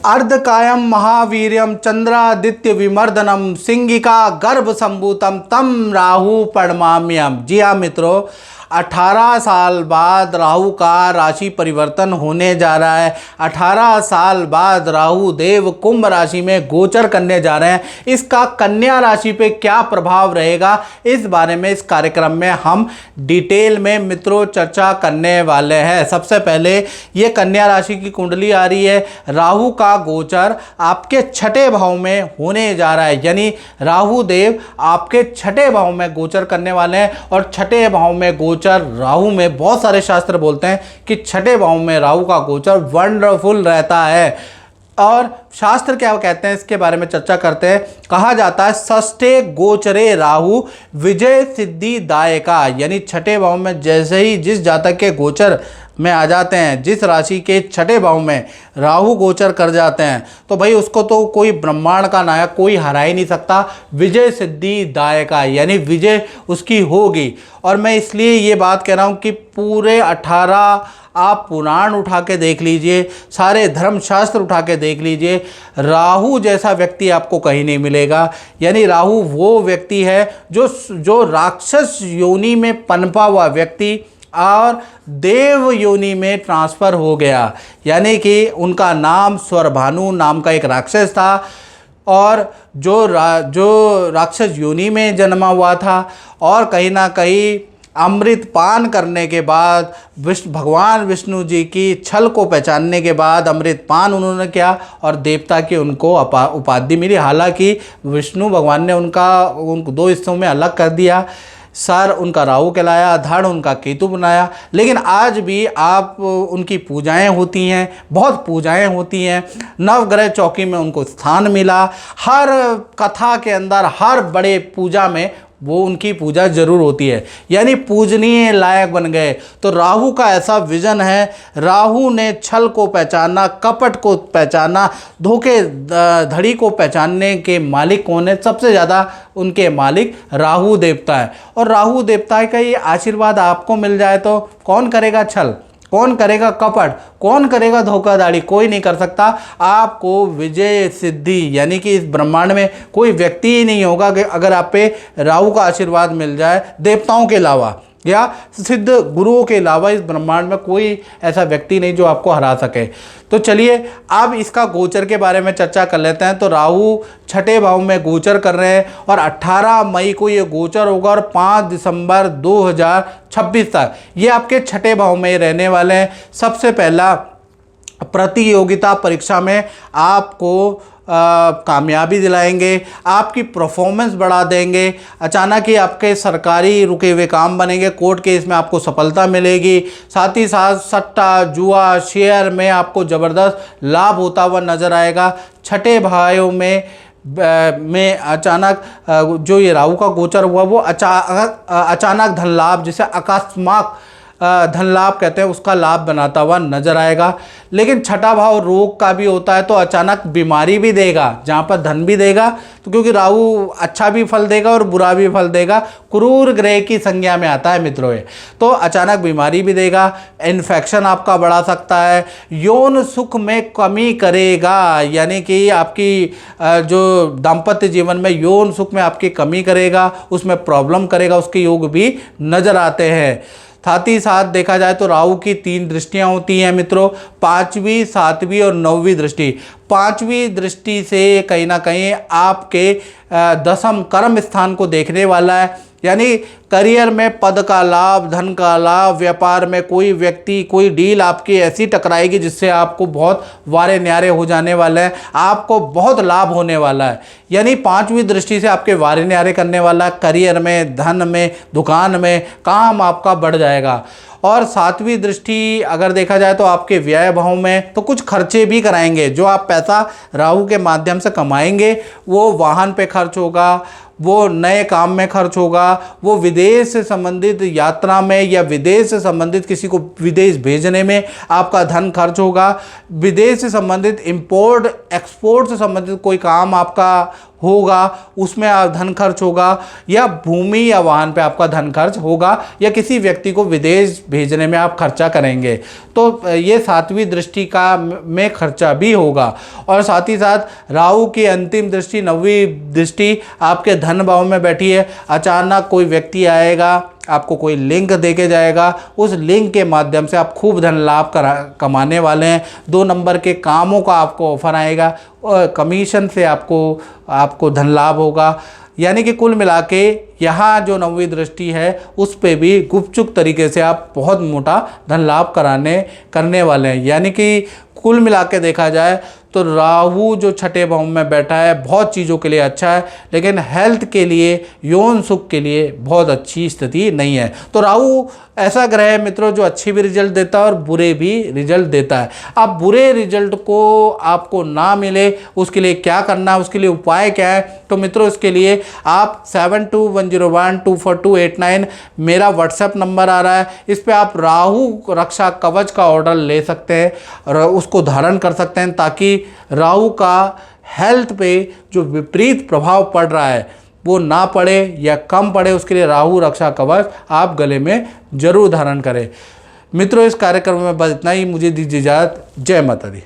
अर्धकायम महावीर्यम चंद्रादित्य विमर्दनम सिंगिका गर्भ संभूतम तम राहु पड़माम्यम। जी हाँ मित्रों, 18 साल बाद राहु का राशि परिवर्तन होने जा रहा है। 18 साल बाद राहु देव कुंभ राशि में गोचर करने जा रहे हैं। इसका कन्या राशि पे क्या प्रभाव रहेगा, इस बारे में इस कार्यक्रम में हम डिटेल में मित्रों चर्चा करने वाले हैं। सबसे पहले ये कन्या राशि की कुंडली आ रही है। राहु का गोचर आपके छठे भाव में होने जा रहा है, यानी राहु देव आपके छठे भाव में गोचर करने वाले हैं। और छठे भाव में गोचर राहु में, बहुत सारे शास्त्र बोलते हैं कि छठे भाव में राहु का गोचर वंडरफुल रहता है। और शास्त्र क्या कहते हैं इसके बारे में चर्चा करते हैं। कहा जाता है षष्ठे गोचरे राहु विजय सिद्धि दायका, यानी छठे भाव में जैसे ही जिस जातक के गोचर में आ जाते हैं, जिस राशि के छठे भाव में राहु गोचर कर जाते हैं, तो भाई उसको तो कोई ब्रह्मांड का नायक कोई हरा ही नहीं सकता। विजय सिद्धि दायका, यानी विजय उसकी होगी। और मैं इसलिए ये बात कह रहा हूँ कि पूरे 18 आप पुराण उठा के देख लीजिए, सारे धर्मशास्त्र उठा के देख लीजिए, राहु जैसा व्यक्ति आपको कहीं नहीं मिलेगा। यानी राहु वो व्यक्ति है जो राक्षस योनि में पनपा हुआ व्यक्ति और देव योनि में ट्रांसफ़र हो गया। यानी कि उनका नाम स्वरभानु नाम का एक राक्षस था, और जो राक्षस योनि में जन्मा हुआ था, और कहीं ना कहीं अमृत पान करने के बाद भगवान विष्णु जी की छल को पहचानने के बाद अमृत पान उन्होंने किया और देवता की उनको उपाधि मिली। हालांकि विष्णु भगवान ने उनको 2 हिस्सों में अलग कर दिया। सर उनका राहु कहलाया, धड़ उनका केतु बनाया। लेकिन आज भी आप उनकी पूजाएं होती हैं, बहुत पूजाएं होती हैं। नवग्रह चौकी में उनको स्थान मिला। हर कथा के अंदर, हर बड़े पूजा में वो उनकी पूजा जरूर होती है, यानी पूजनीय लायक बन गए। तो राहु का ऐसा विजन है। राहु ने छल को पहचाना, कपट को पहचाना, धोखे धड़ी को पहचानने के मालिक कौन है? सबसे ज़्यादा उनके मालिक राहु देवता है। और राहु देवता का ये आशीर्वाद आपको मिल जाए तो कौन करेगा छल, कौन करेगा कपट, कौन करेगा धोखाधड़ी? कोई नहीं कर सकता। आपको विजय सिद्धि, यानी कि इस ब्रह्मांड में कोई व्यक्ति ही नहीं होगा कि अगर आप पे राहु का आशीर्वाद मिल जाए, देवताओं के अलावा या सिद्ध गुरुओं के अलावा इस ब्रह्मांड में कोई ऐसा व्यक्ति नहीं जो आपको हरा सके। तो चलिए अब इसका गोचर के बारे में चर्चा कर लेते हैं। तो राहु छठे भाव में गोचर कर रहे हैं और 18 मई को ये गोचर होगा और 5 दिसंबर 2026 तक ये आपके छठे भाव में रहने वाले हैं। सबसे पहला, प्रतियोगिता परीक्षा में आपको कामयाबी दिलाएंगे, आपकी परफॉर्मेंस बढ़ा देंगे। अचानक ही आपके सरकारी रुके हुए काम बनेंगे, कोर्ट केस में आपको सफलता मिलेगी। साथ ही साथ सट्टा, जुआ, शेयर में आपको ज़बरदस्त लाभ होता हुआ नज़र आएगा। छठे भाइयों में अचानक जो ये राहु का गोचर हुआ वो अचानक धन लाभ, जिसे अकस्मात धन लाभ कहते हैं, उसका लाभ बनाता हुआ नजर आएगा। लेकिन छठा भाव रोग का भी होता है, तो अचानक बीमारी भी देगा, जहाँ पर धन भी देगा। तो क्योंकि राहु अच्छा भी फल देगा और बुरा भी फल देगा, क्रूर ग्रह की संज्ञा में आता है मित्रों ये। तो अचानक बीमारी भी देगा, इन्फेक्शन आपका बढ़ा सकता है, यौन सुख में कमी करेगा, यानी कि आपकी जो दाम्पत्य जीवन में यौन सुख में आपकी कमी करेगा, उसमें प्रॉब्लम करेगा, उसके योग भी नजर आते हैं। साथ ही साथ देखा जाए तो राहु की 3 दृष्टियां होती हैं मित्रों, 5वीं, 7वीं और 9वीं दृष्टि। 5वीं दृष्टि से कहीं ना कहीं आपके 10म कर्म स्थान को देखने वाला है, यानी करियर में पद का लाभ, धन का लाभ, व्यापार में कोई व्यक्ति, कोई डील आपकी ऐसी टकराएगी जिससे आपको बहुत वारे न्यारे हो जाने वाले हैं, आपको बहुत लाभ होने वाला है। यानी 5वीं दृष्टि से आपके वारे न्यारे करने वाला है। करियर में, धन में, दुकान में काम आपका बढ़ जाएगा। और 7वीं दृष्टि अगर देखा जाए तो आपके व्यय भाव में, तो कुछ खर्चे भी कराएंगे। जो आप पैसा राहु के माध्यम से कमाएंगे वो वाहन पे खर्च होगा, वो नए काम में खर्च होगा, वो विदेश से संबंधित यात्रा में या विदेश से संबंधित किसी को विदेश भेजने में आपका धन खर्च होगा। विदेश से संबंधित इंपोर्ट एक्सपोर्ट से संबंधित कोई काम आपका होगा उसमें धन खर्च होगा, या भूमि या वाहन पे आपका धन खर्च होगा, या किसी व्यक्ति को विदेश भेजने में आप खर्चा करेंगे, तो ये 7वीं दृष्टि का में खर्चा भी होगा। और साथ ही साथ राहु की अंतिम दृष्टि 9वीं दृष्टि आपके धन भाव में बैठी है। अचानक कोई व्यक्ति आएगा, आपको कोई लिंक देके जाएगा, उस लिंक के माध्यम से आप खूब धन लाभ कमाने वाले हैं। 2 नंबर के कामों का आपको ऑफर आएगा और कमीशन से आपको धन लाभ होगा। यानी कि कुल मिला के यहाँ जो 9वीं दृष्टि है उस पे भी गुपचुप तरीके से आप बहुत मोटा धन लाभ करने वाले हैं। यानी कि कुल मिला के देखा जाए तो राहु जो छठे भाव में बैठा है बहुत चीज़ों के लिए अच्छा है, लेकिन हेल्थ के लिए, यौन सुख के लिए बहुत अच्छी स्थिति नहीं है। तो राहु ऐसा ग्रह है मित्रों जो अच्छे भी रिजल्ट देता है और बुरे भी रिजल्ट देता है। अब बुरे रिजल्ट को आपको ना मिले उसके लिए क्या करना है, उसके लिए उपाय क्या है, तो मित्रों इसके लिए आप 7210124289 मेरा व्हाट्सएप नंबर आ रहा है, इस पर आप राहु रक्षा कवच का ऑर्डर ले सकते हैं और उसको धारण कर सकते हैं, ताकि राहु का हेल्थ पे जो विपरीत प्रभाव पड़ रहा है वो ना पड़े या कम पड़े। उसके लिए राहु रक्षा कवच आप गले में जरूर धारण करें। मित्रों इस कार्यक्रम में बस इतना ही, मुझे दीजिए इजाज़त। जय माता दी।